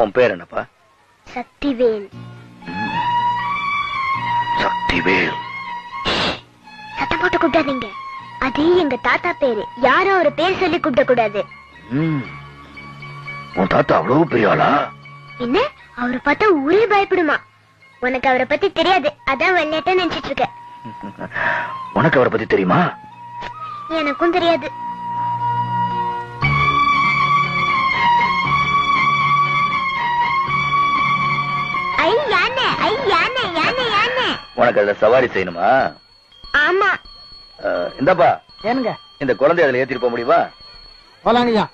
உன் பேர் என்னப்பா? சக்திவேல். சக்திவேல். சத்தம் போட்டு கூப்பிடாதீங்க. அது எங்க தாத்தா பேரு. யாரும் அவரு பேர் சொல்லி கூப்பிட கூடாது. உன் தாத்தா அவ்வளவு பெரிய ஆளா? என்ன அவரை பார்த்தா ஊரே பயப்படுமா? உனக்கு அவரை பத்தி தெரியாது, அதான் விளையாட்ட நினைச்சிட்டு இருக்க. உனக்கு அவரை பத்தி தெரியுமா? எனக்கும் தெரியாது. உனக்கு அதுல சவாரி செய்யணுமா? ஆமா. இந்தப்பா ஏனுங்க இந்த குழந்தை அதுல ஏத்திட்டு போக முடியுமா? போலாங்கய்யா.